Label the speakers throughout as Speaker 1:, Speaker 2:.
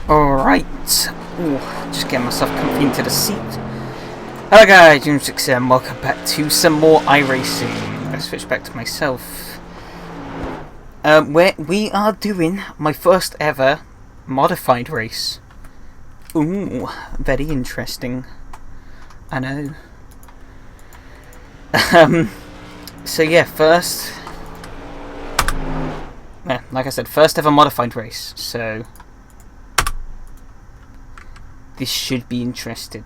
Speaker 1: Alright. Just getting myself comfy into the seat. Hello guys, Jim6 and welcome back to some more iRacing. Let's switch back to myself. Where we are doing my first ever modified race. Ooh, very interesting. I know. So yeah, like I said, first ever modified race, so this should be interesting.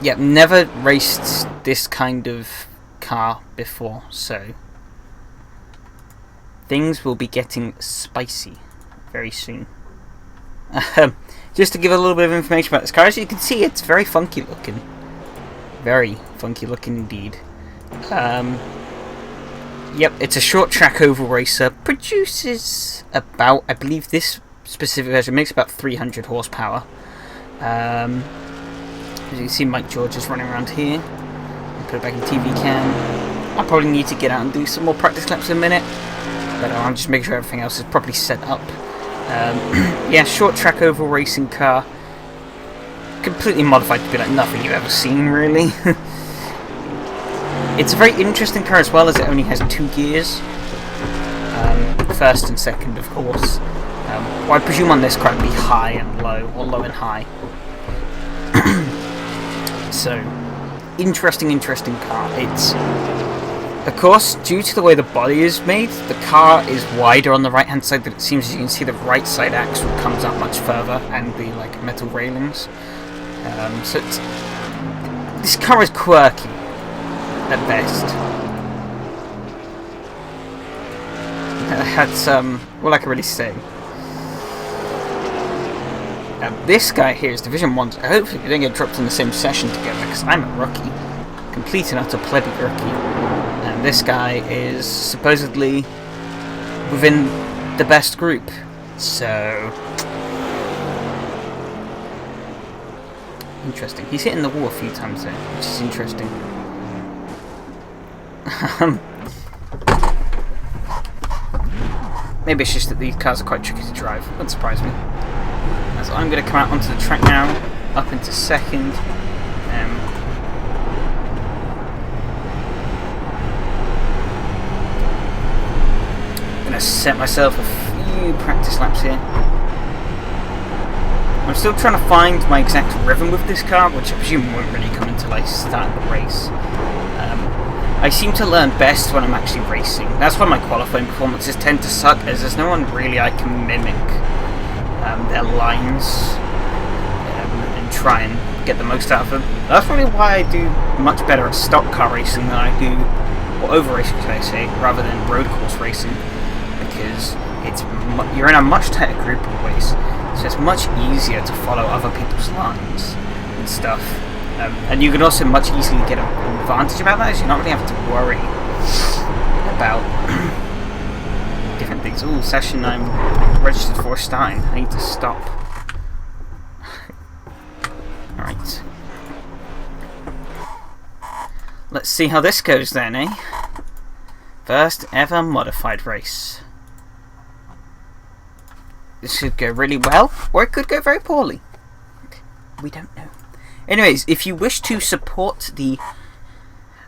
Speaker 1: Yeah, never raced this kind of car before, so things will be getting spicy very soon. Just to give a little bit of information about this car, as you can see, it's very funky looking. Very funky looking indeed. Yep, it's a short track oval racer. Produces about, I believe this specific version makes about 300 horsepower. As you can see, Mike George is running around here. I'll put it back in TV cam. I'll probably need to get out and do some more practice laps in a minute, but I'm just making sure everything else is properly set up. Yeah, short track oval racing car. Completely modified to be like nothing you've ever seen, really. It's a very interesting car as well, as it only has 2 gears. First and second, of course. Well, I presume on this car it'd be high and low, or low and high. So, interesting car. It's, of course, due to the way the body is made, the car is wider on the right hand side than it seems. As you can see, the right side axle comes out much further, and the metal railings. So this car is quirky at best. That's all I can really say. This guy here is Division 1. Hopefully we don't get dropped in the same session together, because I'm a rookie. Complete and utter plebby rookie. And this guy is supposedly within the best group. So interesting. He's hitting the wall a few times there, which is interesting. Maybe it's just that these cars are quite tricky to drive. Wouldn't surprise me. So I'm going to come out onto the track now, up into second. I'm going to set myself a few practice laps here. I'm still trying to find my exact rhythm with this car, which I presume won't really come until I start the race. I seem to learn best when I'm actually racing. That's why my qualifying performances tend to suck, as there's no one really I can mimic their lines and try and get the most out of them. That's probably why I do much better at stock car racing than I do, or over racing, should I say, rather than road course racing, because you're in a much tighter group always. So it's much easier to follow other people's lines and stuff. And you can also much easily get an advantage about that, as you're not really having to worry about different things. Ooh, session I'm registered for starting. I need to stop. Alright. Let's see how this goes then, eh? First ever modified race. This should go really well, or it could go very poorly. We don't know. Anyways, if you wish to support the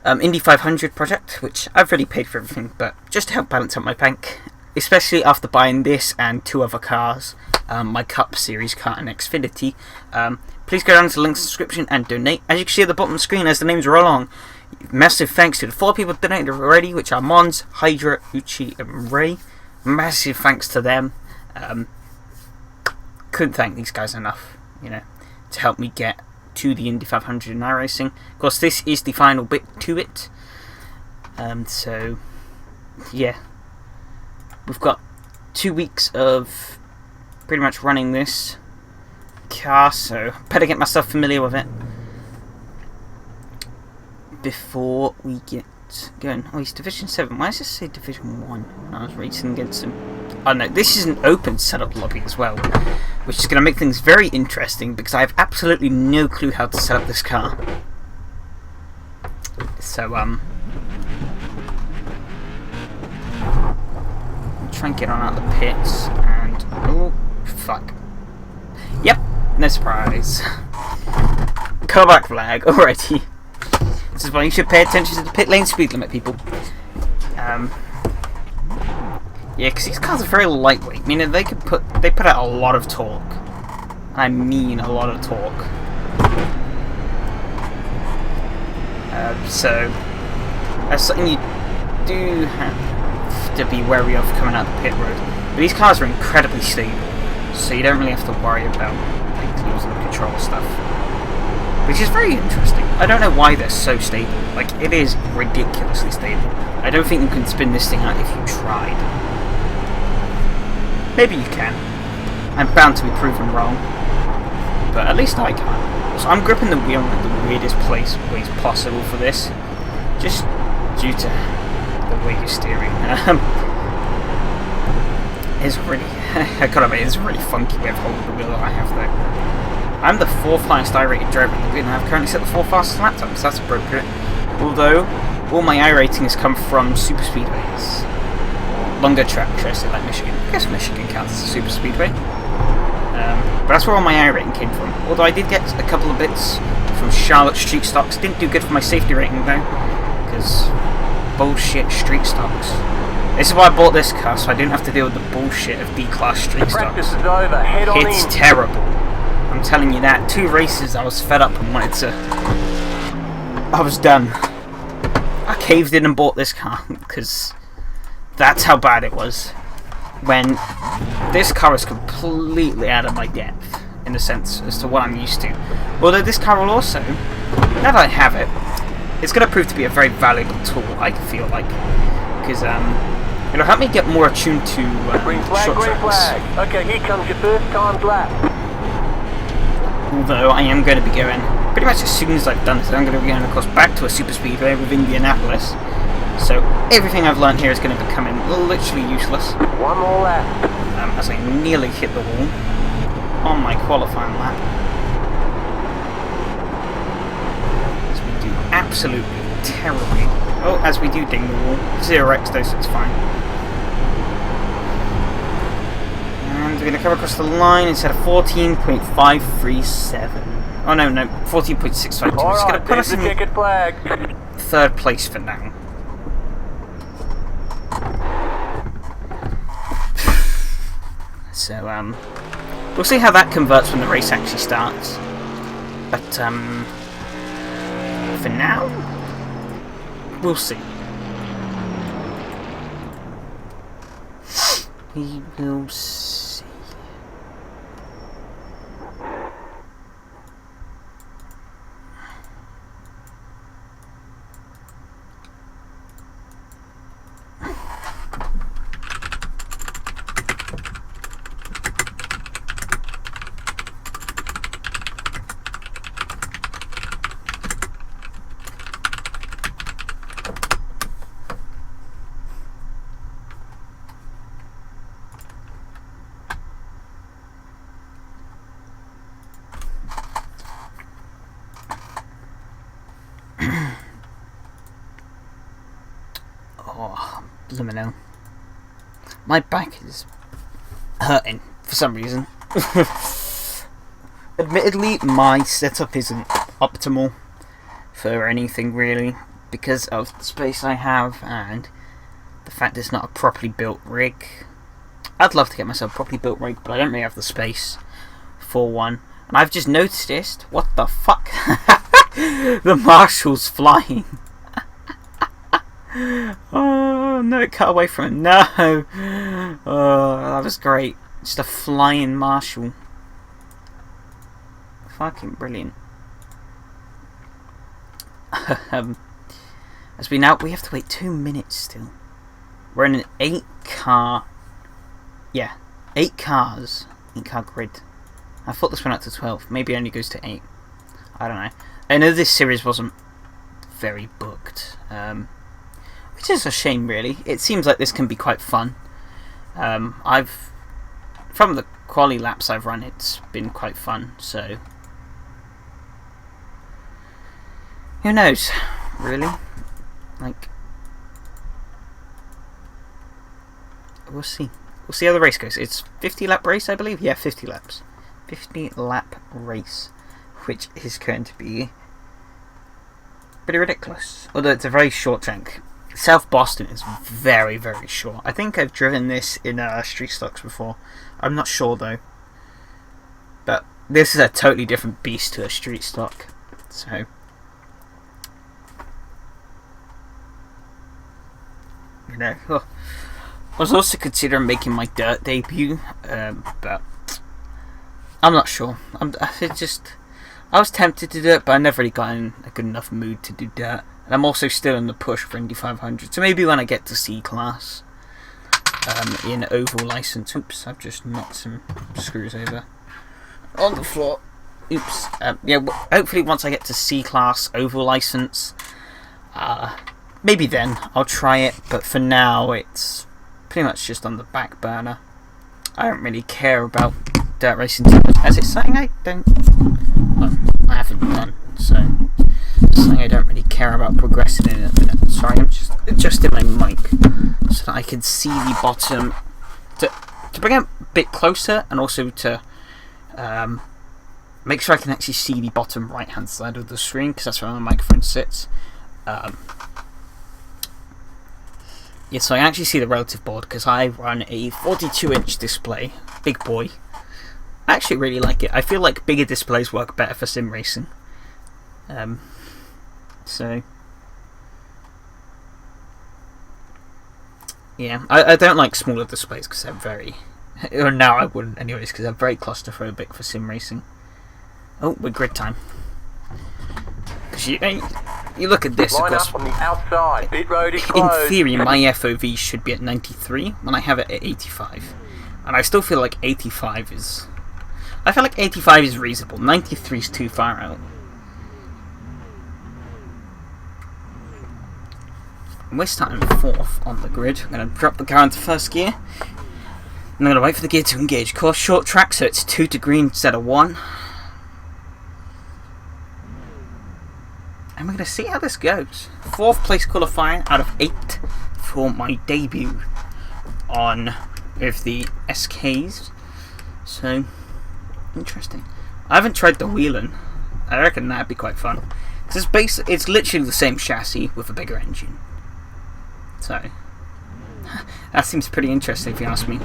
Speaker 1: Indy 500 project, which I've already paid for everything, but just to help balance out my bank, especially after buying this and 2 other cars, my Cup Series car and Xfinity, please go down to the link in the description and donate. As you can see at the bottom of the screen as the names roll along, massive thanks to the 4 people donated already, which are Mons, Hydra, Uchi, and Ray. Massive thanks to them. Couldn't thank these guys enough, to help me get to the Indy 500 in iRacing. Of course, this is the final bit to it. So, yeah. We've got 2 weeks of pretty much running this car, so better get myself familiar with it before we get going. Oh, he's Division 7. Why does this say Division 1 when I was racing against him? Oh no, this is an open setup lobby as well, which is going to make things very interesting because I have absolutely no clue how to set up this car. So, try and get on out of the pits, and oh fuck. Yep, no surprise. Callback flag already. This is why you should pay attention to the pit lane speed limit, people. Yeah, because these cars are very lightweight, meaning they put out a lot of torque. I mean a lot of torque. So that's something you do have to be wary of coming out the pit road. But these cars are incredibly stable, so you don't really have to worry about like losing the control stuff, which is very interesting. I don't know why they're so stable. Like, it is ridiculously stable. I don't think you can spin this thing out if you tried. Maybe you can. I'm bound to be proven wrong, but at least I can. So I'm gripping the wheel in the weirdest ways possible for this, just due to the way you're steering. It's really, I gotta admit, it's a really funky way of holding the wheel that I have there. I'm the 4th highest iRated driver in the grid, and I've currently set the 4th fastest lap time, so that's appropriate. Although, all my iRating has come from super speedways. Longer track, should I say, like Michigan. I guess Michigan counts as a super speedway. But that's where all my iRating came from. Although I did get a couple of bits from Charlotte street stocks. Didn't do good for my safety rating though, because bullshit street stocks. This is why I bought this car, so I didn't have to deal with the bullshit of D-class street stocks.
Speaker 2: Practice is over. Head on
Speaker 1: It's
Speaker 2: in.
Speaker 1: terrible. I'm telling you that. 2 races I was fed up and wanted to... I was done. I caved in and bought this car, because that's how bad it was. When this car is completely out of my depth, in a sense, as to what I'm used to. Although this car will also, now that I have it, it's going to prove to be a very valuable tool, I feel like. Because it'll help me get more attuned to
Speaker 2: Green flag,
Speaker 1: short
Speaker 2: green
Speaker 1: tracks.
Speaker 2: flag. Okay, here comes your first timed lap.
Speaker 1: Although I am going to be going, pretty much as soon as I've done this, I'm going to be going, of course, back to a super speedway with Indianapolis. So everything I've learned here is going to be becoming literally useless.
Speaker 2: One more lap.
Speaker 1: As I nearly hit the wall on my qualifying lap. As we do absolutely terribly. Oh, as we do ding the wall. 0x though, so it's fine. And we're going to come across the line instead of 14.537. Oh no, 14.652. It's going to put us in
Speaker 2: ticket flag.
Speaker 1: 3rd place for now. So, we'll see how that converts when the race actually starts. But, for now, we'll see. We will see. Oh, blimey. My back is hurting for some reason. Admittedly, my setup isn't optimal for anything really, because of the space I have and the fact it's not a properly built rig. I'd love to get myself a properly built rig, but I don't really have the space for one. And I've just noticed, what the fuck? The Marshall's flying. Oh no, it cut away from it. No. Oh, that was great. Just a flying Marshall. Fucking brilliant. As we have to wait 2 minutes still. We're in an 8-car. Yeah, 8 cars. 8-car grid. I thought this went up to 12. Maybe it only goes to 8. I don't know. I know this series wasn't very booked. Which is a shame, really. It seems like this can be quite fun. From the quali laps I've run, it's been quite fun, so who knows, really? Like, we'll see. We'll see how the race goes. It's 50-lap race, I believe. Yeah, 50 laps. 50-lap race, which is going to be pretty ridiculous. Although it's a very short track. South Boston is very, very short. I think I've driven this in street stocks before. I'm not sure though. But this is a totally different beast to a street stock. So I was also considering making my dirt debut, but I'm not sure. I was tempted to do it, but I never really got in a good enough mood to do dirt. And I'm also still in the push for Indy 500, so maybe when I get to C class in oval license. Oops, I've just knocked some screws over on the floor. Oops. Yeah, hopefully once I get to C class oval license, maybe then I'll try it. But for now, it's pretty much just on the back burner. I don't really care about dirt racing too much. As it's something I haven't done, so it's something I don't really care about progressing in at the minute. Sorry, I'm just adjusting my mic so that I can see the bottom to bring it a bit closer, and also to make sure I can actually see the bottom right hand side of the screen, because that's where my microphone sits. Yeah, so I actually see the relative board because I run a 42-inch display, big boy. I actually really like it. I feel like bigger displays work better for sim racing. So yeah, I don't like smaller displays because they're very. Or now I wouldn't, anyways, because they're very claustrophobic for sim racing. Oh, we're grid time. Because you look at this, of
Speaker 2: Line
Speaker 1: course.
Speaker 2: up on the outside. Pit road is closed.
Speaker 1: In theory, my FOV should be at 93 when I have it at 85, and I still feel like 85 is. I feel like 85 is reasonable. 93 is too far out. We're starting 4th on the grid. I'm going to drop the car into first gear. I'm going to wait for the gear to engage. Of course, short track, so it's 2 to green instead of 1. And we're going to see how this goes. 4th place qualifying out of 8 for my debut on with the SKs. So, interesting. I haven't tried the wheeling. I reckon that'd be quite fun. It's literally the same chassis with a bigger engine. So, that seems pretty interesting if you ask me.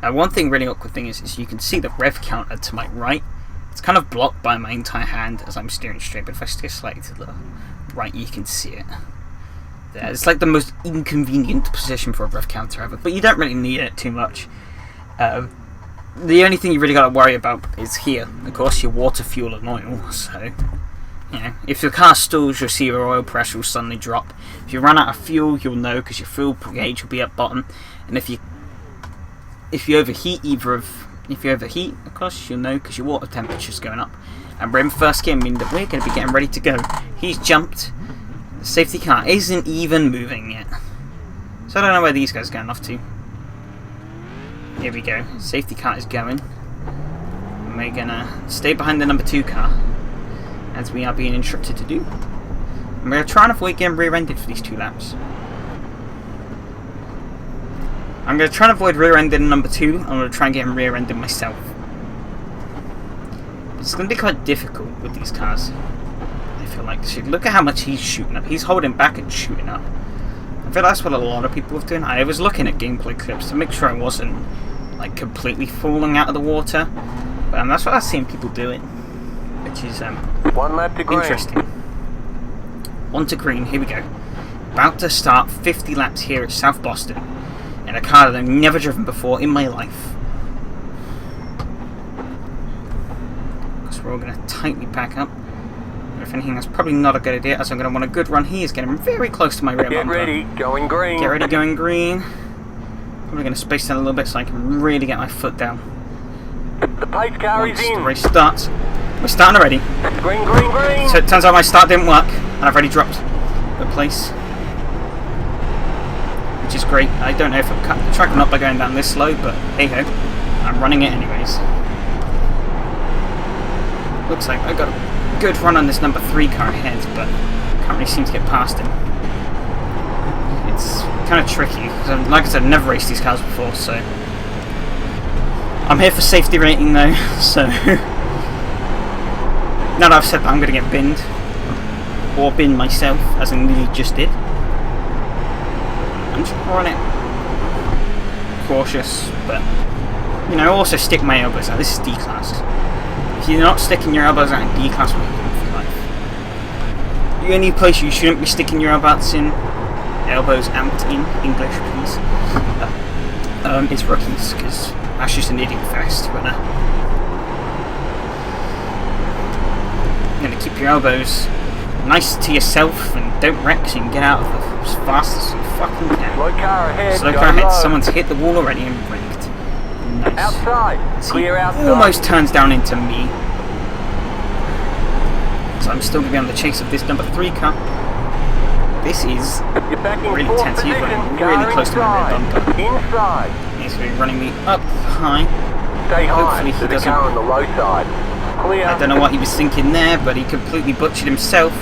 Speaker 1: One thing, really awkward thing is you can see the rev counter to my right. It's kind of blocked by my entire hand as I'm steering straight, but if I steer slightly to the right, you can see it. There. It's like the most inconvenient position for a rev counter ever, but you don't really need it too much. The only thing you really got to worry about is here, of course, your water, fuel, and oil. So, you know, if your car stalls, you'll see your oil pressure will suddenly drop. If you run out of fuel, you'll know because your fuel gauge will be at bottom. And if you overheat, of course, you'll know because your water temperature is going up. And we're in first gear, meaning that we're going to be getting ready to go. He's jumped. The safety car isn't even moving yet. So I don't know where these guys are going off to. Here we go. Safety car is going. And we're going to stay behind the number 2 car, as we are being instructed to do. And we're going to try and avoid getting rear-ended for these 2 laps. I'm going to try and avoid rear-ending number 2. I'm going to try and get him rear-ended myself. It's going to be quite difficult with these cars. I feel like, look at how much he's shooting up. He's holding back and shooting up. I feel that's what a lot of people are doing. I was looking at gameplay clips to make sure I wasn't like completely falling out of the water. But that's what I've seen people doing, which is
Speaker 2: 1 lap to green.
Speaker 1: interesting. 1 to green. Here we go. About to start 50 laps here at South Boston in a car that I've never driven before in my life. Because we're all going to tightly pack up. If anything, that's probably not a good idea, as I'm going to want a good run. He is getting very close to my rear bumper.
Speaker 2: Get ready, going green.
Speaker 1: Get ready, going green. Probably going to space down a little bit so I can really get my foot down.
Speaker 2: The pace car is
Speaker 1: Once the
Speaker 2: in.
Speaker 1: race starts. We're starting already.
Speaker 2: Green, green, green.
Speaker 1: So it turns out my start didn't work, and I've already dropped the place. Which is great. I don't know if I'm cutting the track or not by going down this slow, but hey ho. I'm running it anyways. Looks like I got a good run on this number 3 car ahead, but Can't really seem to get past him. It's kind of tricky, because like I said, I've never raced these cars before, so... I'm here for safety rating though, so... Now that I've said that, I'm going to get binned. Or bin myself, as I nearly just did. I'm just on it. Cautious, but... You know, also stick my elbows out. This is D-class. If you're not sticking your elbows out in D-class, what are you doing for life? The only place you shouldn't be sticking your elbows out in English, please, is rookies, because that's just an idiot fest. You're gonna keep your elbows nice to yourself and don't wreck, so you can get out of it as fast as you fucking can.
Speaker 2: Slow car ahead.
Speaker 1: Slow car ahead. Someone's hit the wall already and wrecked. Nice.
Speaker 2: Outside.
Speaker 1: So
Speaker 2: Clear
Speaker 1: he
Speaker 2: outside.
Speaker 1: almost turns down into me. So I'm still going to be on the chase of this number 3 car. This is
Speaker 2: You're back in
Speaker 1: really
Speaker 2: fourth
Speaker 1: tense. He's
Speaker 2: position.
Speaker 1: running
Speaker 2: Car
Speaker 1: really close to my rear
Speaker 2: inside.
Speaker 1: bumper.
Speaker 2: Inside.
Speaker 1: He's going to be running me up high.
Speaker 2: Stay high.
Speaker 1: Hopefully he
Speaker 2: to the
Speaker 1: doesn't.
Speaker 2: car on the low side. Clear.
Speaker 1: I don't know what he was thinking there, but he completely butchered himself.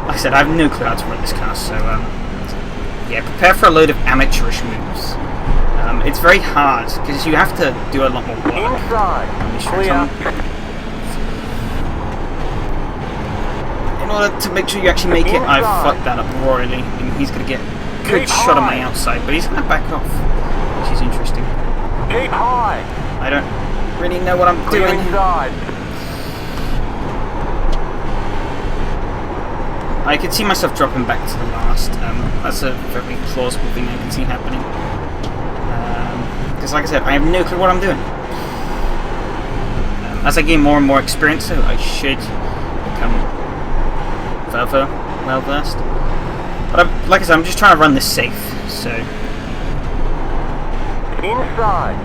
Speaker 1: Like I said, I have no clue how to run this car, so yeah, prepare for a load of amateurish moves. It's very hard, because you have to do a lot more work.
Speaker 2: Inside. Clear.
Speaker 1: In order to make sure you actually make it, I've fucked that up royally. I mean, he's going to get a good
Speaker 2: Keep
Speaker 1: shot on my
Speaker 2: high.
Speaker 1: outside, but he's going to back off, which is interesting.
Speaker 2: Keep high.
Speaker 1: I don't really know what I'm
Speaker 2: Clear
Speaker 1: doing.
Speaker 2: inside.
Speaker 1: I could see myself dropping back to the last. That's a very plausible thing I can see happening. Because like I said, I have no clue what I'm doing. As I gain more and more experience, so I should become further well versed. But like I said, I'm just trying to run this safe, so...
Speaker 2: Inside.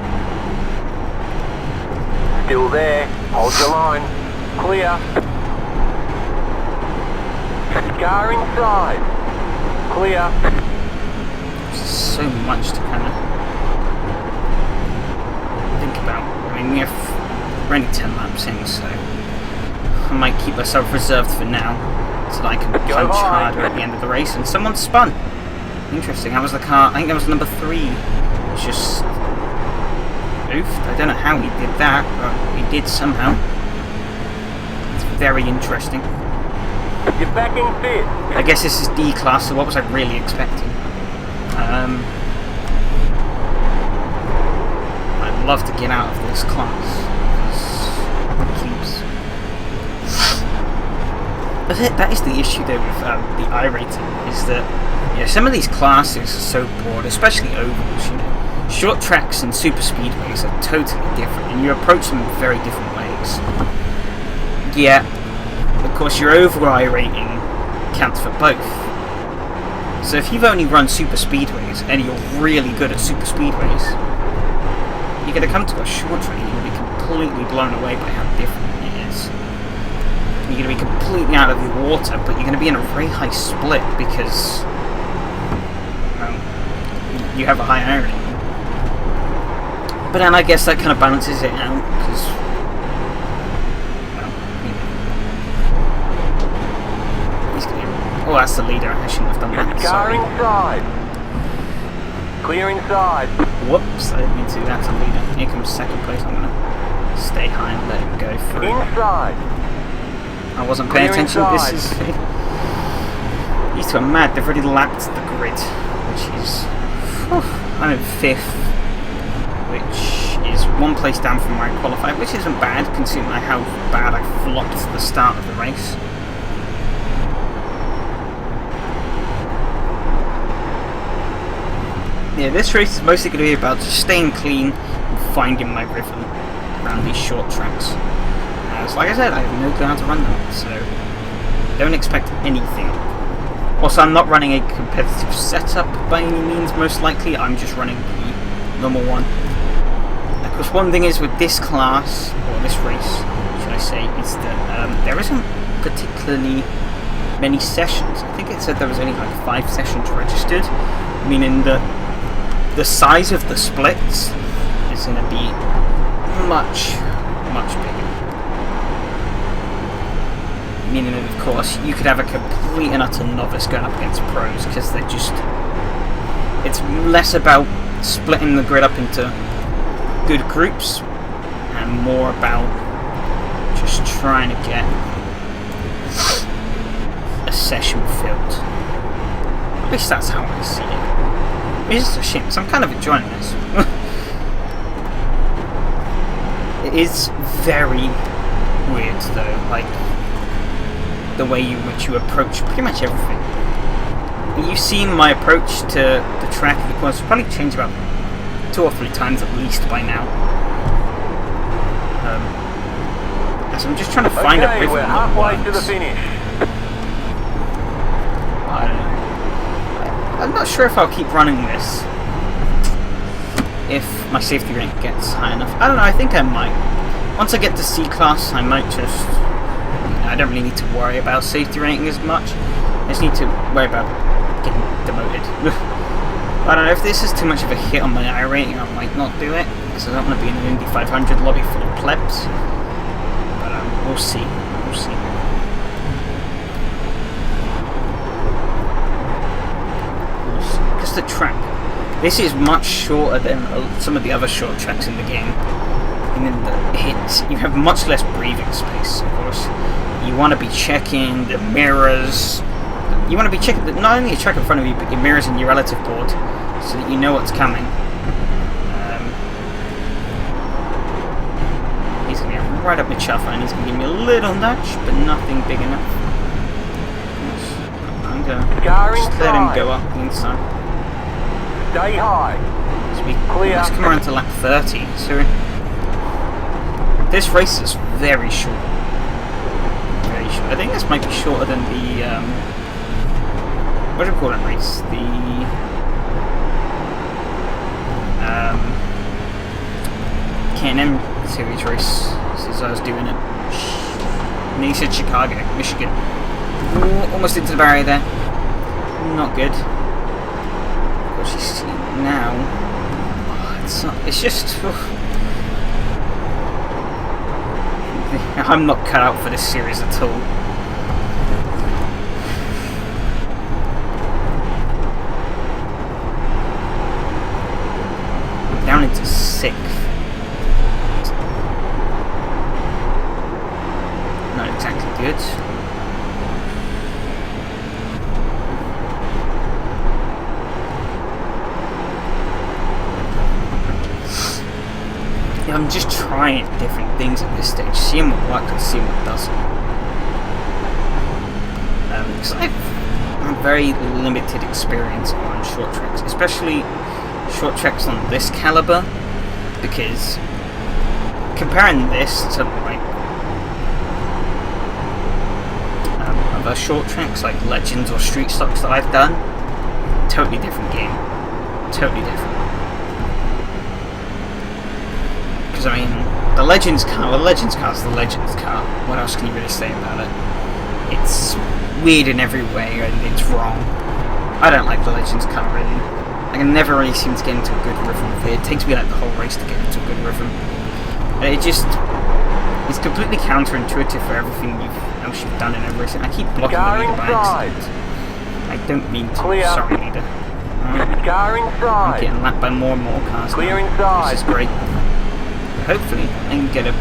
Speaker 2: Still there. Hold your line. Clear. Car inside. Clear.
Speaker 1: There's so much to kind of think about. I mean, we're only 10 laps in, so I might keep myself reserved for now, so that I can punch harder at the end of the race. And someone spun. Interesting. That was the car. I think that was number 3. It's just oofed. I don't know how he did that, but he did somehow. It's very interesting.
Speaker 2: You're back in fifth.
Speaker 1: I guess this is D class, so what was I really expecting? I'd love to get out of this class. Please. But that is the issue though with the iRACING, is that some of these classes are so broad, especially ovals. Short tracks and super speedways are totally different, and you approach them in very different ways. Yeah. Of course, your overall rating counts for both. So if you've only run super speedways and you're really good at super speedways, you're going to come to a short track and you're going to be completely blown away by how different it is. You're going to be completely out of the water, but you're going to be in a very high split because you have a high rating. But then I guess that kind of balances it out because. Oh, that's the leader. I shouldn't have done that.
Speaker 2: Car
Speaker 1: Sorry.
Speaker 2: inside. Clear inside.
Speaker 1: Whoops, I didn't mean to. That's a leader. Here comes second place. I'm going to stay high and let him go through.
Speaker 2: Inside.
Speaker 1: I wasn't paying
Speaker 2: Clear
Speaker 1: attention.
Speaker 2: inside.
Speaker 1: This is... These two are mad. They've already lapped the grid, which is... I'm in 5th, which is 1 place down from where I qualified, which isn't bad, considering how bad I flopped at the start of the race. Yeah, this race is mostly going to be about just staying clean and finding my rhythm around these short tracks. As like I said, I have no clue how to run them, so don't expect anything. Also, I'm not running a competitive setup by any means, most likely. I'm just running the normal one. Of course, one thing is with this class, or this race, should I say, is that there isn't particularly many sessions. I think it said there was only like 5 sessions registered, meaning that the size of the splits is going to be much, much bigger. meaning that, of course, you could have a complete and utter novice going up against pros, because they're just... It's less about splitting the grid up into good groups, and more about just trying to get a session filled. At least that's how I see it. It's a shame, because I'm kind of enjoying this. It is very weird, though, like the way in which you approach pretty much everything. You've seen my approach to the track, of course, it's probably changed about 2 or 3 times at least by now. So I'm just trying to find a rhythm.
Speaker 2: We're halfway to the finish.
Speaker 1: I don't know. I'm not sure if I'll keep running this if my safety rank gets high enough. I don't know, I think I might. Once I get to C class, I might just... I don't really need to worry about safety ranking as much. I just need to worry about getting demoted. I don't know, if this is too much of a hit on my iRating, I might not do it, because I don't want to be in an Indy 500 lobby full of plebs. But we'll see. We'll see. Just the track. This is much shorter than some of the other short tracks in the game. And in the hits, you have much less breathing space, of course. You want to be checking the mirrors. You want to be checking not only your track in front of you, but your mirrors and your relative board, so that you know what's coming. He's going to get right up my chuff, and he's going to give me a little nudge, but nothing big enough. I'm going to just let him go up the inside.
Speaker 2: Stay high.
Speaker 1: Let's come around to lap 30. So this race is very short. Very short. I think this might be shorter than the what do you call it race? The K&M series race. Since I was doing it. And he said Chicago, Michigan. Ooh, almost into the barrier there. Not good. What you see now, it's just... I'm not cut out for this series at all. I'm down into 6th. Not exactly good. I'm just trying different things at this stage, seeing what works and seeing what doesn't. Because I've very limited experience on short tracks, especially short tracks on this caliber, because comparing this to like other short tracks like Legends or Street Stocks that I've done, totally different game, totally different. Because I mean, the Legends car is the Legends car. What else can you really say about it? It's weird in every way, and it's wrong. I don't like the Legends car really. I can never really seem to get into a good rhythm with it. It takes me like the whole race to get into a good rhythm. It's completely counterintuitive for everything else you've done in every race. I keep blocking the leader by accident. I don't mean to. Sorry, leader.
Speaker 2: Car inside.
Speaker 1: I'm getting lapped by more and more cars.
Speaker 2: Clear
Speaker 1: now.
Speaker 2: inside.
Speaker 1: This is great. Hopefully, I can get a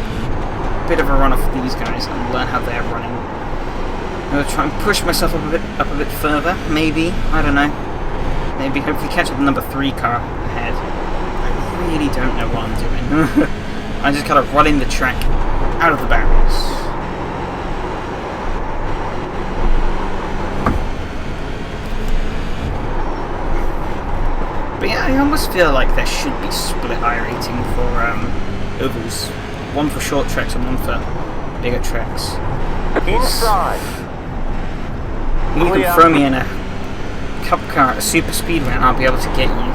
Speaker 1: bit of a run off these guys and learn how they're running. I'm going to try and push myself up a bit further, maybe, I don't know. Maybe hopefully catch up the number 3 car ahead. I really don't know what I'm doing. I'm just kind of running the track out of the barriers. But yeah, I almost feel like there should be split iRating for ovals. One for short tracks and one for bigger tracks.
Speaker 2: Inside.
Speaker 1: You can throw me in a cup car at a super speedway and I'll be able to get you,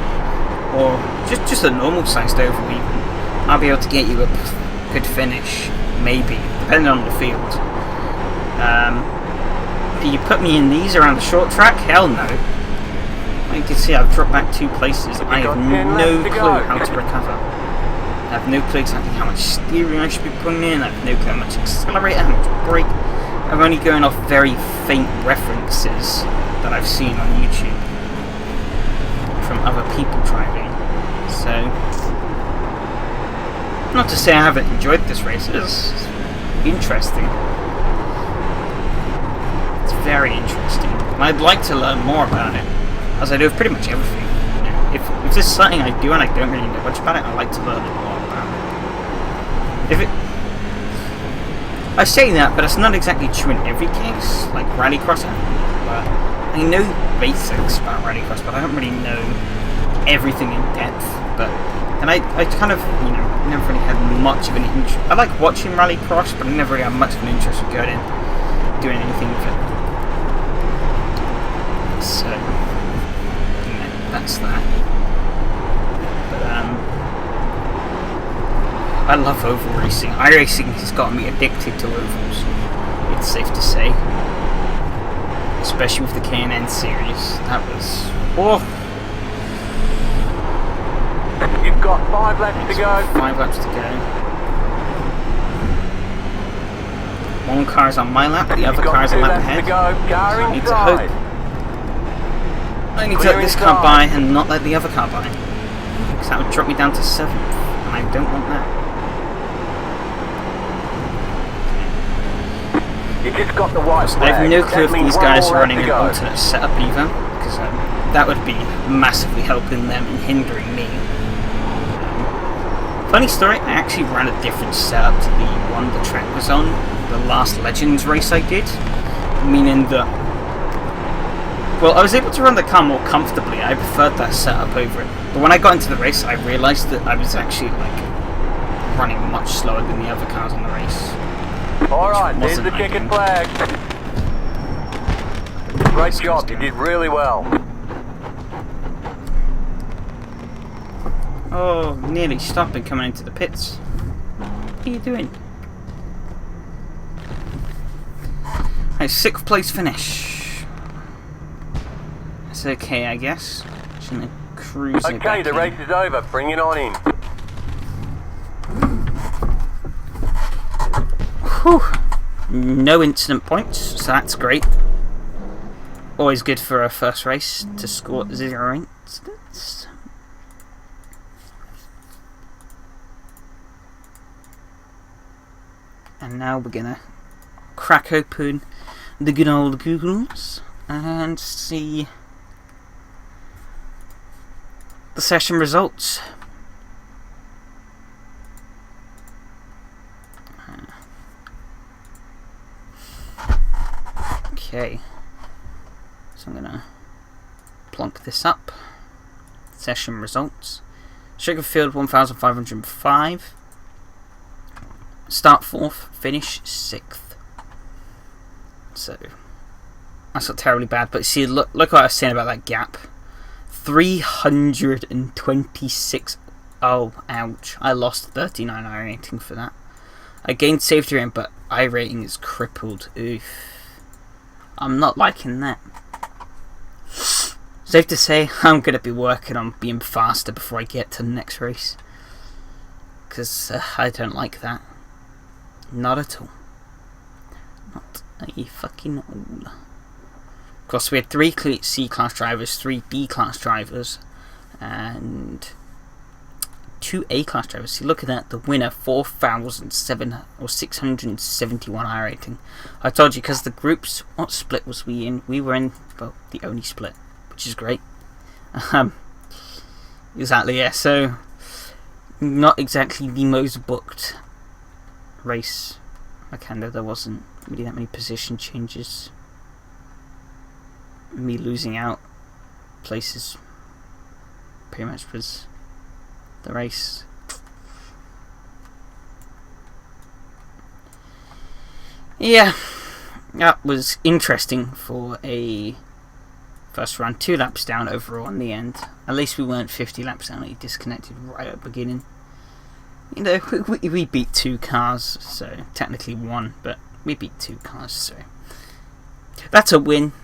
Speaker 1: or just a normal sized oval even, I'll be able to get you a good finish, maybe, depending on the field. If you put me in these around the short track, hell no. You can see I've dropped back 2 places. I have no clue how to recover. I have no clue exactly how much steering I should be putting in. I have no clue how much accelerator, how much brake. I I'm only going off very faint references that I've seen on YouTube from other people driving. So, not to say I haven't enjoyed this race. It's interesting. It's very interesting. And I'd like to learn more about it, as I do with pretty much everything. You know, if this is something I do and I don't really know much about it, I'd like to learn more about it. I say that, but it's not exactly true in every case, like rallycross. But I know basics about rallycross, but I don't really know everything in depth. And I kind of, you know, never really had much of an interest. I like watching rallycross, but I never really had much of an interest in going in, doing anything with it. So, you know, that's that. But I love oval racing. iRacing has got me addicted to ovals. It's safe to say, especially with the K&N series. That was
Speaker 2: You've got 5 laps to go.
Speaker 1: 5 laps to go. One car's on my lap, the other car's a lap ahead. So I need to hope. I need to let this car by and not let the other car by, because that would drop me down to 7th, and I don't want that.
Speaker 2: You just got the white flag.
Speaker 1: I have no clue if these guys are running an alternate setup either, because that would be massively helping them and hindering me. Funny story, I actually ran a different setup to the one the track was on, the last Legends race I did, meaning that, well, I was able to run the car more comfortably. I preferred that setup over it. But when I got into the race, I realised that I was actually like running much slower than the other cars on the race.
Speaker 2: Alright, there's the checkered flag. Great job, you did really well.
Speaker 1: Oh, nearly stopping coming into the pits. What are you doing? Right, 6th place finish. That's okay, I guess. Just gonna cruise it back
Speaker 2: Okay, the race is over. Bring it on in.
Speaker 1: Whew. No incident points, so that's great. Always good for a first race to score 0 incidents. And now we're gonna crack open the good old Googles and see the session results. Okay, so I'm gonna plonk this up. Session results. Sugarfield 1505. Start 4th, finish 6th. So that's not terribly bad, but see, look what I was saying about that gap. 326. Oh, ouch! I lost 39 iRating for that. I gained safety rating, but iRating is crippled. Oof. I'm not liking that. Safe to say, I'm going to be working on being faster before I get to the next race. Because I don't like that. Not at all. Not a fucking all. Of course, we had 3 C-class drivers, 3 B-class drivers, and 2 A-class drivers. See, look at that. The winner, 671 iRating. I told you, because the groups, what split was we in? We were in, well, the only split, which is great. Exactly, yeah. So, not exactly the most booked race. There wasn't really that many position changes. Me losing out places pretty much was the race. Yeah, that was interesting for a first run. 2 laps down overall in the end. At least we weren't 50 laps down. We disconnected right at the beginning. You know, we beat 2 cars, so technically 1, but we beat 2 cars, so that's a win.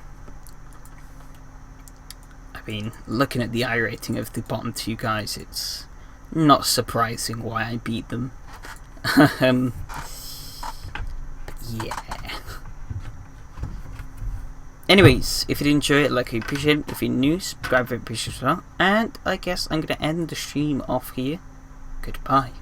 Speaker 1: I mean, looking at the iRating of the bottom 2 guys, it's not surprising why I beat them. Yeah. Anyways, if you did enjoy it, like, I appreciate it. If you're new, subscribe, very appreciate it as well. And I guess I'm going to end the stream off here. Goodbye.